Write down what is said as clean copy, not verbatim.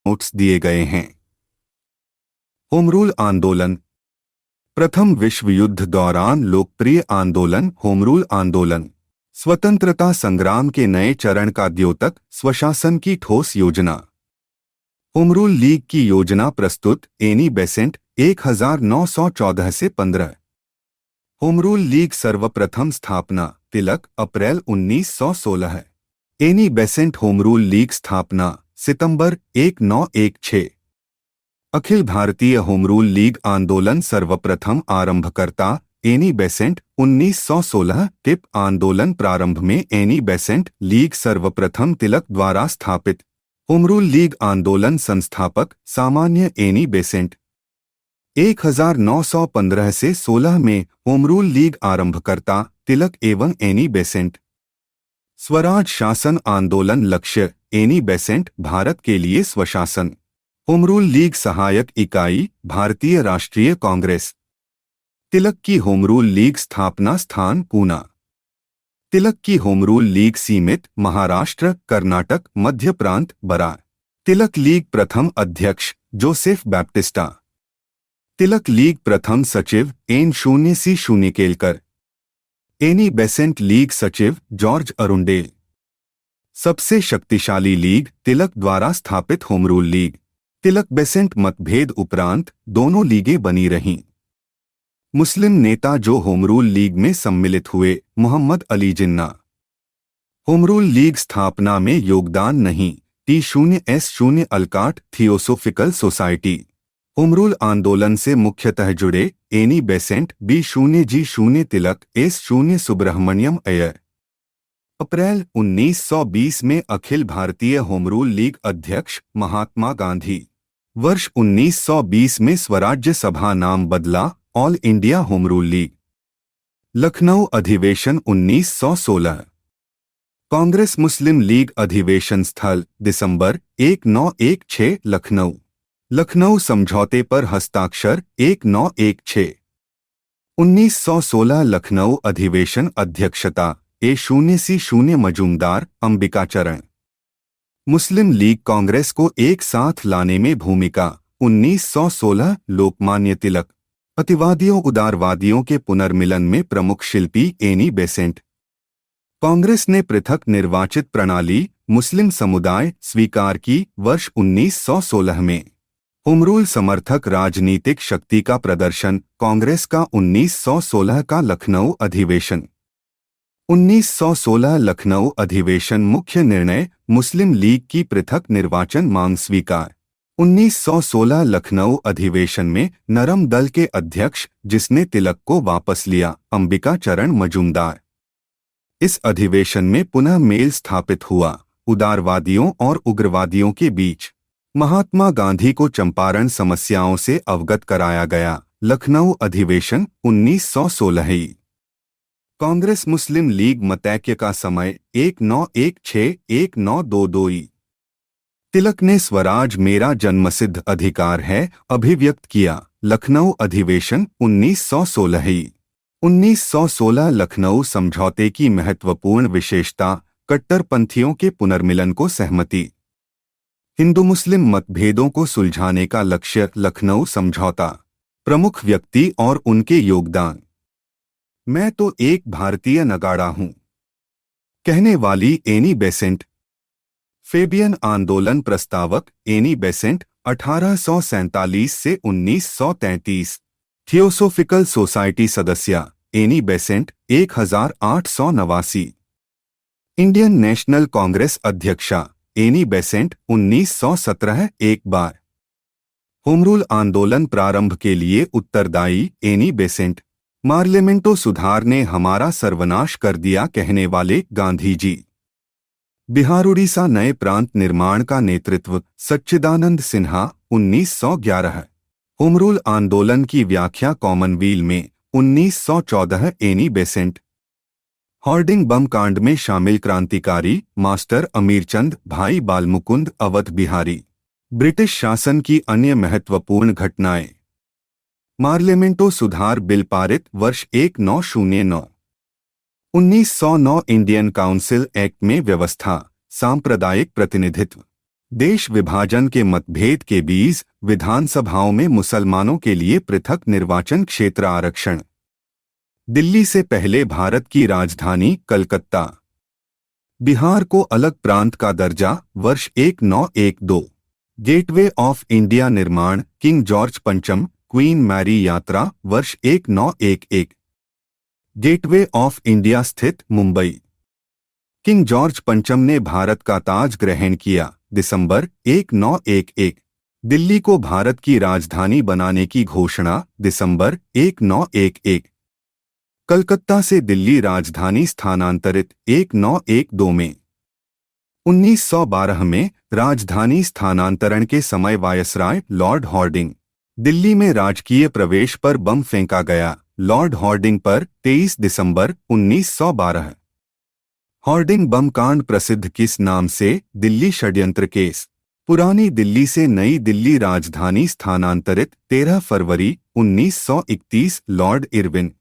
Notes दिए गए हैं। होम रूल आंदोलन। प्रथम विश्व युद्ध दौरान लोकप्रिय आंदोलन होम रूल आंदोलन स्वतंत्रता संग्राम के नए चरण का द्योतक, स्वशासन की ठोस योजना। होम रूल लीग की योजना प्रस्तुत एनी बेसेंट 1914 से 15। होम रूल लीग सर्वप्रथम स्थापना तिलक अप्रैल 1916। Annie Besant home rule league स्थापना सितंबर 1916। Akhil Bharatiya home rule league आंदोलन सर्वप्रथम आरंभकर्ता एनी बेसेंट 1916। टिप आंदोलन प्रारंभ में एनी बेसेंट लीग सर्वप्रथम तिलक द्वारा स्थापित। होम रूल लीग आंदोलन संस्थापक सामान्य एनी बेसेंट 1915 से 16 में होम रूल लीग आरंभकर्ता तिलक एवं एनी बेसेंट। स्वराज शासन आंदोलन लक्ष्य एनी बेसेंट भारत के लिए स्वशासन। होम रूल लीग सहायक इकाई भारतीय राष्ट्रीय कांग्रेस। तिलक की होम रूल लीग स्थापना स्थान पूना। तिलक की होम रूल लीग सीमित महाराष्ट्र, कर्नाटक, मध्य प्रांत, बरार। तिलक लीग प्रथम अध्यक्ष जोसेफ बैप्टिस्टा। तिलक लीग प्रथम सचिव N0C शून्यकेलकर। एनी बेसेंट लीग सचिव जॉर्ज अरुंडेल। सबसे शक्तिशाली लीग तिलक द्वारा स्थापित होम रूल लीग। तिलक बेसेंट मतभेद उपरांत दोनों लीगें बनी रहीं। मुस्लिम नेता जो होम रूल लीग में सम्मिलित हुए Mohammad Ali Jinnah. Home rule league स्थापना में योगदान नहीं T0S0 Olcott theosophical society. Home rule आंदोलन से मुख्यतः जुड़े Annie Besant B0G0 Tilak S0 Subramaniam Iyer. अप्रैल 1920 में Akhil Bharatiya home rule league अध्यक्ष महात्मा गांधी। वर्ष 1920 में स्वराज्य सभा नाम बदला all India home rule league. Lucknow अधिवेशन 1916। कांग्रेस मुस्लिम लीग अधिवेशन स्थल दिसंबर 1916 लखनऊ। लखनऊ समझौते पर हस्ताक्षर 1916। 1916 लखनऊ अधिवेशन अध्यक्षता A0C0 मजूमदार अंबिकाचरण। मुस्लिम लीग कांग्रेस को एक साथ लाने में भूमिका 1916 लोकमान्य तिलक। अतिवादियों उदारवादियों के पुनर्मिलन में प्रमुख शिल्पी एनी बेसेंट। कांग्रेस ने पृथक निर्वाचित प्रणाली मुस्लिम समुदाय स्वीकार की वर्ष 1916 में। होम रूल समर्थक राजनीतिक शक्ति का प्रदर्शन कांग्रेस का 1916 का लखनऊ अधिवेशन। 1916 लखनऊ अधिवेशन मुख्य निर्णय मुस्लिम लीग की पृथक निर्वाचन मांग स्वीकार। 1916 लखनऊ अधिवेशन में नरम दल के अध्यक्ष जिसने तिलक को वापस लिया अंबिका चरण मजूमदार। इस अधिवेशन में पुनः मेल स्थापित हुआ उदारवादियों और उग्रवादियों के बीच। महात्मा गांधी को चंपारण समस्याओं से अवगत कराया गया। लखनऊ अधिवेशन 1916। कांग्रेस मुस्लिम लीग मतैक्य का समय 1916-1922। तिलक ने स्वराज मेरा जन्मसिद्ध अधिकार है अभिव्यक्त किया। लखनऊ अधिवेशन 1916। 1916 लखनऊ समझौते की महत्वपूर्ण विशेषता कट्टरपंथियों के पुनर्मिलन को सहमति। हिंदू मुस्लिम मतभेदों को सुलझाने का लक्ष्य लखनऊ समझौता। प्रमुख व्यक्ति और उनके योगदान। मैं तो एक भारतीय नगाड़ा हूं कहने वाली एनी बेसेंट। फेबियन आंदोलन प्रस्तावक एनी बेसेंट 1847 से 1933। थियोसोफिकल सोसाइटी सदस्य Annie Besant 1889। Indian national Congress अध्यक्षा एनी बेसेंट 1917। एक बार होम रूल आंदोलन प्रारंभ के लिए उत्तरदायी एनी बेसेंट। पार्लियामेंटो सुधार ने हमारा सर्वनाश कर दिया कहने वाले गांधी जी। बिहार उड़ीसा नए प्रांत निर्माण का नेतृत्व सच्चिदानंद सिन्हा 1911। होम रूल आंदोलन की व्याख्या कॉमनवेल्थ में 1914 एनी बेसेंट। होर्डिंग बम कांड में शामिल क्रांतिकारी मास्टर अमीरचंद भाई बालमुकुंद अवध बिहारी। ब्रिटिश शासन की अन्य महत्वपूर्ण घटनाएं। पार्लियामेंटो सुधार बिल पारित वर्ष 1909। 1909 इंडियन काउंसिल एक्ट में व्यवस्था सांप्रदायिक प्रतिनिधित्व। देश विभाजन के मतभेद के बीच विधानसभाओं में मुसलमानों के लिए पृथक निर्वाचन क्षेत्र आरक्षण। दिल्ली से पहले भारत की राजधानी कलकत्ता। बिहार को अलग प्रांत का दर्जा वर्ष 1912। गेटवे ऑफ इंडिया निर्माण किंग जॉर्ज पंचम क्वीन मैरी यात्रा वर्ष 1911। गेटवे ऑफ इंडिया स्थित मुंबई। किंग जॉर्ज पंचम ने भारत का ताज ग्रहण किया दिसंबर 1911। दिल्ली को भारत की राजधानी बनाने की घोषणा दिसंबर 1911। कलकत्ता से दिल्ली राजधानी स्थानांतरित 1912 में। 1912 में राजधानी स्थानांतरण के समय वायसराय लॉर्ड हॉर्डिंग। दिल्ली में राजकीय प्रवेश पर बम फेंका गया लॉर्ड हॉर्डिंग पर 23 दिसंबर 1912। हॉर्डिंग बम कांड प्रसिद्ध किस नाम से? दिल्ली षड्यंत्र केस। पुरानी दिल्ली से नई दिल्ली राजधानी स्थानांतरित 13 फरवरी 1931 लॉर्ड इरविन।